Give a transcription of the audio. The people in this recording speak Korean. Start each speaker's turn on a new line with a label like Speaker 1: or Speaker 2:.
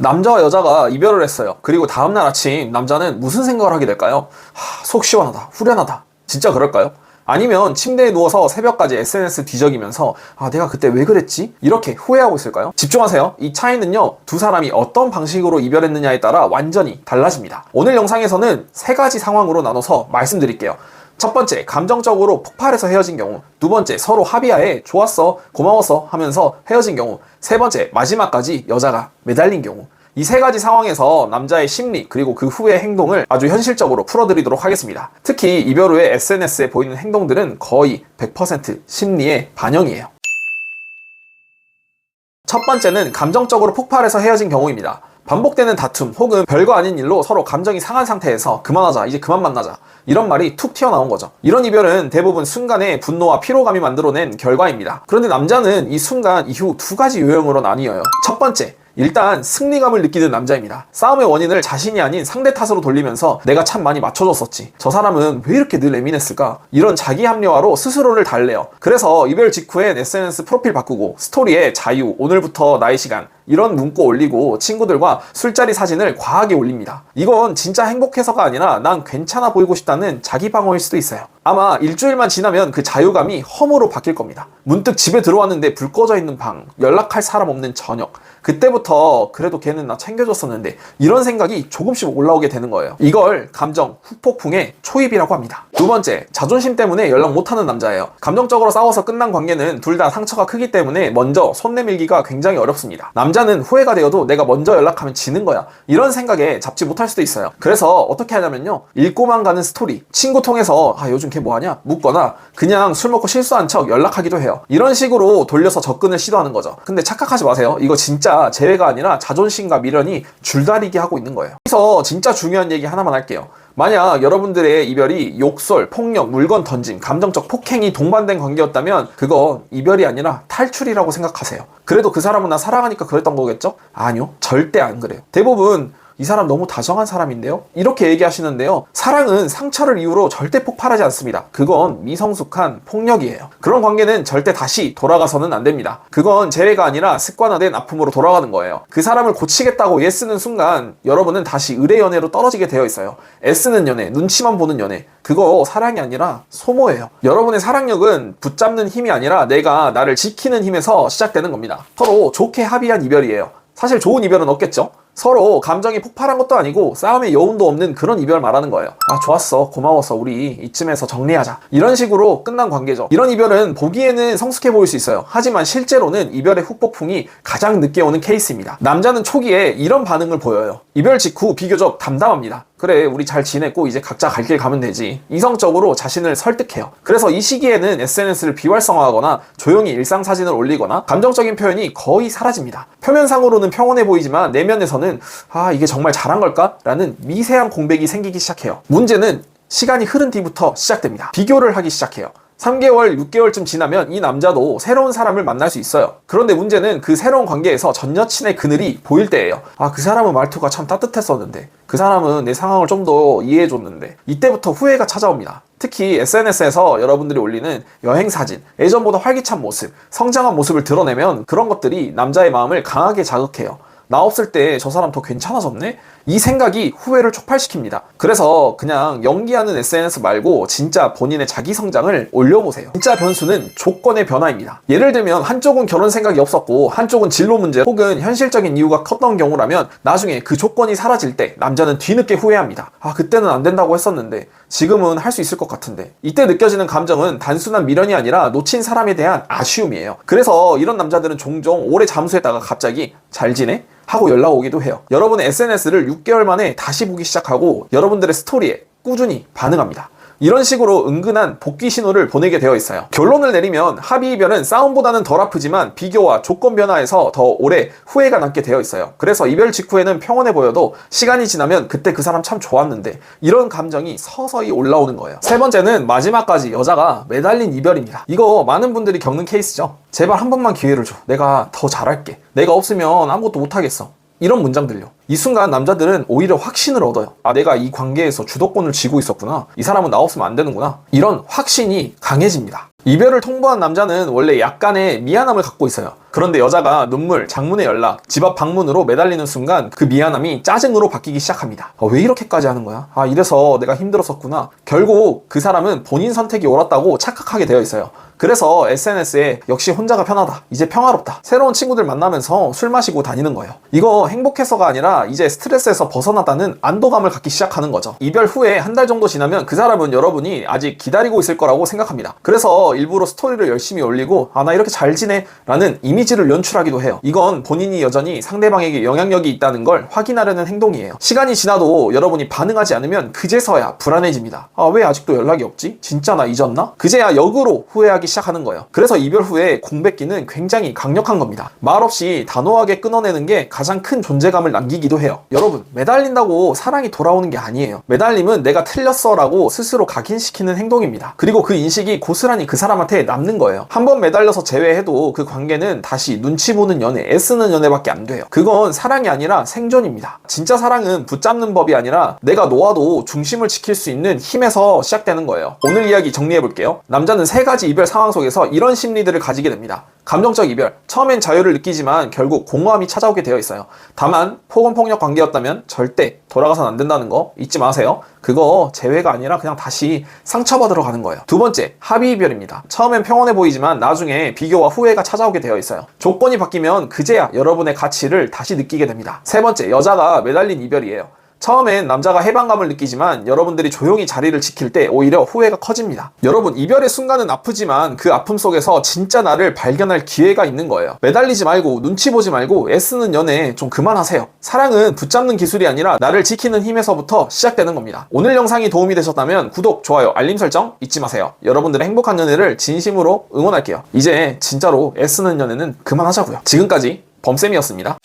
Speaker 1: 남자와 여자가 이별을 했어요. 그리고 다음날 아침 남자는 무슨 생각을 하게 될까요? 속 시원하다, 후련하다. 진짜 그럴까요? 아니면 침대에 누워서 새벽까지 SNS 뒤적이면서 내가 그때 왜 그랬지? 이렇게 후회하고 있을까요? 집중하세요. 이 차이는요, 두 사람이 어떤 방식으로 이별했느냐에 따라 완전히 달라집니다. 오늘 영상에서는 3가지 상황으로 나눠서 말씀드릴게요. 첫 번째, 감정적으로 폭발해서 헤어진 경우. 두 번째, 서로 합의하에 좋았어, 고마웠어 하면서 헤어진 경우. 세 번째, 마지막까지 여자가 매달린 경우. 이 3가지 상황에서 남자의 심리 그리고 그 후의 행동을 아주 현실적으로 풀어드리도록 하겠습니다. 특히 이별 후에 SNS에 보이는 행동들은 거의 100% 심리의 반영이에요. 첫 번째는 감정적으로 폭발해서 헤어진 경우입니다. 반복되는 다툼 혹은 별거 아닌 일로 서로 감정이 상한 상태에서 그만하자, 이제 그만 만나자, 이런 말이 툭 튀어나온 거죠. 이런 이별은 대부분 순간의 분노와 피로감이 만들어낸 결과입니다. 그런데 남자는 이 순간 이후 2가지 유형으로 나뉘어요. 첫 번째, 일단 승리감을 느끼는 남자입니다. 싸움의 원인을 자신이 아닌 상대 탓으로 돌리면서 내가 참 많이 맞춰줬었지, 저 사람은 왜 이렇게 늘 예민했을까, 이런 자기 합리화로 스스로를 달래요. 그래서 이별 직후엔 SNS 프로필 바꾸고 스토리에 자유, 오늘부터 나의 시간, 이런 문구 올리고 친구들과 술자리 사진을 과하게 올립니다. 이건 진짜 행복해서가 아니라 난 괜찮아 보이고 싶다는 자기 방어일 수도 있어요. 아마 일주일만 지나면 그 자유감이 허무로 바뀔 겁니다. 문득 집에 들어왔는데 불 꺼져 있는 방, 연락할 사람 없는 저녁, 그때부터 그래도 걔는 나 챙겨줬었는데, 이런 생각이 조금씩 올라오게 되는 거예요. 이걸 감정 후폭풍의 초입이라고 합니다. 두 번째, 자존심 때문에 연락 못하는 남자예요. 감정적으로 싸워서 끝난 관계는 둘 다 상처가 크기 때문에 먼저 손 내밀기가 굉장히 어렵습니다. 남자는 후회가 되어도 내가 먼저 연락하면 지는 거야, 이런 생각에 잡지 못할 수도 있어요. 그래서 어떻게 하냐면요, 읽고만 가는 스토리, 친구 통해서 요즘 걔 뭐하냐 묻거나 그냥 술 먹고 실수한 척 연락하기도 해요. 이런 식으로 돌려서 접근을 시도하는 거죠. 근데 착각하지 마세요. 이거 진짜 재회가 아니라 자존심과 미련이 줄다리기 하고 있는 거예요. 그래서 진짜 중요한 얘기 하나만 할게요. 만약 여러분들의 이별이 욕설, 폭력, 물건 던짐, 감정적 폭행이 동반된 관계였다면 그건 이별이 아니라 탈출이라고 생각하세요. 그래도 그 사람은 나 사랑하니까 그랬던 거겠죠? 아니요, 절대 안 그래요. 대부분 이 사람 너무 다정한 사람인데요? 이렇게 얘기하시는데요, 사랑은 상처를 이유로 절대 폭발하지 않습니다. 그건 미성숙한 폭력이에요. 그런 관계는 절대 다시 돌아가서는 안 됩니다. 그건 재회가 아니라 습관화된 아픔으로 돌아가는 거예요. 그 사람을 고치겠다고 애쓰는 순간 여러분은 다시 의뢰 연애로 떨어지게 되어 있어요. 애쓰는 연애, 눈치만 보는 연애, 그거 사랑이 아니라 소모예요. 여러분의 사랑력은 붙잡는 힘이 아니라 내가 나를 지키는 힘에서 시작되는 겁니다. 서로 좋게 합의한 이별이에요. 사실 좋은 이별은 없겠죠? 서로 감정이 폭발한 것도 아니고 싸움의 여운도 없는 그런 이별 말하는 거예요. 좋았어, 고마워서 우리 이쯤에서 정리하자, 이런 식으로 끝난 관계죠. 이런 이별은 보기에는 성숙해 보일 수 있어요. 하지만 실제로는 이별의 후폭풍이 가장 늦게 오는 케이스입니다. 남자는 초기에 이런 반응을 보여요. 이별 직후 비교적 담담합니다. 그래, 우리 잘 지냈고 이제 각자 갈 길 가면 되지. 이성적으로 자신을 설득해요. 그래서 이 시기에는 SNS를 비활성화하거나 조용히 일상 사진을 올리거나 감정적인 표현이 거의 사라집니다. 표면상으로는 평온해 보이지만 내면에서는 이게 정말 잘한 걸까? 라는 미세한 공백이 생기기 시작해요. 문제는 시간이 흐른 뒤부터 시작됩니다. 비교를 하기 시작해요. 3개월, 6개월쯤 지나면 이 남자도 새로운 사람을 만날 수 있어요. 그런데 문제는 그 새로운 관계에서 전 여친의 그늘이 보일 때예요. 그 사람은 말투가 참 따뜻했었는데, 그 사람은 내 상황을 좀 더 이해해줬는데, 이때부터 후회가 찾아옵니다. 특히 SNS에서 여러분들이 올리는 여행사진, 예전보다 활기찬 모습, 성장한 모습을 드러내면 그런 것들이 남자의 마음을 강하게 자극해요. 나 없을 때 저 사람 더 괜찮아졌네? 이 생각이 후회를 촉발시킵니다. 그래서 그냥 연기하는 SNS 말고 진짜 본인의 자기 성장을 올려보세요. 진짜 변수는 조건의 변화입니다. 예를 들면 한쪽은 결혼 생각이 없었고 한쪽은 진로 문제 혹은 현실적인 이유가 컸던 경우라면 나중에 그 조건이 사라질 때 남자는 뒤늦게 후회합니다. 그때는 안 된다고 했었는데 지금은 할 수 있을 것 같은데. 이때 느껴지는 감정은 단순한 미련이 아니라 놓친 사람에 대한 아쉬움이에요. 그래서 이런 남자들은 종종 오래 잠수했다가 갑자기 잘 지내? 하고 연락 오기도 해요. 여러분의 SNS를 6개월 만에 다시 보기 시작하고 여러분들의 스토리에 꾸준히 반응합니다. 이런 식으로 은근한 복귀 신호를 보내게 되어 있어요. 결론을 내리면 합의 이별은 싸움보다는 덜 아프지만 비교와 조건 변화에서 더 오래 후회가 남게 되어 있어요. 그래서 이별 직후에는 평온해 보여도 시간이 지나면 그때 그 사람 참 좋았는데, 이런 감정이 서서히 올라오는 거예요. 세 번째는 마지막까지 여자가 매달린 이별입니다. 이거 많은 분들이 겪는 케이스죠. 제발 한 번만 기회를 줘. 내가 더 잘할게. 내가 없으면 아무것도 못하겠어. 이런 문장들요. 이 순간 남자들은 오히려 확신을 얻어요. 내가 이 관계에서 주도권을 쥐고 있었구나. 이 사람은 나 없으면 안 되는구나. 이런 확신이 강해집니다. 이별을 통보한 남자는 원래 약간의 미안함을 갖고 있어요. 그런데 여자가 눈물, 장문의 연락, 집 앞 방문으로 매달리는 순간 그 미안함이 짜증으로 바뀌기 시작합니다. 왜 이렇게까지 하는 거야? 이래서 내가 힘들었었구나. 결국 그 사람은 본인 선택이 옳았다고 착각하게 되어 있어요. 그래서 SNS에 역시 혼자가 편하다, 이제 평화롭다, 새로운 친구들 만나면서 술 마시고 다니는 거예요. 이거 행복해서가 아니라 이제 스트레스에서 벗어나다는 안도감을 갖기 시작하는 거죠. 이별 후에 한 달 정도 지나면 그 사람은 여러분이 아직 기다리고 있을 거라고 생각합니다. 그래서 일부러 스토리를 열심히 올리고 나 이렇게 잘 지내 라는 이미지를 연출하기도 해요. 이건 본인이 여전히 상대방에게 영향력이 있다는 걸 확인하려는 행동이에요. 시간이 지나도 여러분이 반응하지 않으면 그제서야 불안해집니다. 왜 아직도 연락이 없지? 진짜 나 잊었나? 그제야 역으로 후회하기 시작하는 거예요. 그래서 이별 후에 공백기는 굉장히 강력한 겁니다. 말없이 단호하게 끊어내는 게 가장 큰 존재감을 남기기도 해요. 여러분, 매달린다고 사랑이 돌아오는 게 아니에요. 매달림은 내가 틀렸어 라고 스스로 각인시키는 행동입니다. 그리고 그 인식이 고스란히 그 사람한테 남는 거예요. 한번 매달려서 제외해도 그 관계는 다시 눈치 보는 연애, 애쓰는 연애밖에 안 돼요. 그건 사랑이 아니라 생존입니다. 진짜 사랑은 붙잡는 법이 아니라 내가 놓아도 중심을 지킬 수 있는 힘에서 시작되는 거예요. 오늘 이야기 정리해볼게요. 남자는 3가지 이별 상황 속에서 이런 심리들을 가지게 됩니다. 감정적 이별, 처음엔 자유를 느끼지만 결국 공허함이 찾아오게 되어 있어요. 다만 폭언폭력 관계였다면 절대 돌아가선 안 된다는 거 잊지 마세요. 그거 재회가 아니라 그냥 다시 상처받으러 가는 거예요. 2번째, 합의 이별입니다. 처음엔 평온해 보이지만 나중에 비교와 후회가 찾아오게 되어 있어요. 조건이 바뀌면 그제야 여러분의 가치를 다시 느끼게 됩니다. 3번째, 여자가 매달린 이별이에요. 처음엔 남자가 해방감을 느끼지만 여러분들이 조용히 자리를 지킬 때 오히려 후회가 커집니다. 여러분, 이별의 순간은 아프지만 그 아픔 속에서 진짜 나를 발견할 기회가 있는 거예요. 매달리지 말고 눈치 보지 말고 애쓰는 연애 좀 그만하세요. 사랑은 붙잡는 기술이 아니라 나를 지키는 힘에서부터 시작되는 겁니다. 오늘 영상이 도움이 되셨다면 구독, 좋아요, 알림 설정 잊지 마세요. 여러분들의 행복한 연애를 진심으로 응원할게요. 이제 진짜로 애쓰는 연애는 그만하자고요. 지금까지 범쌤이었습니다.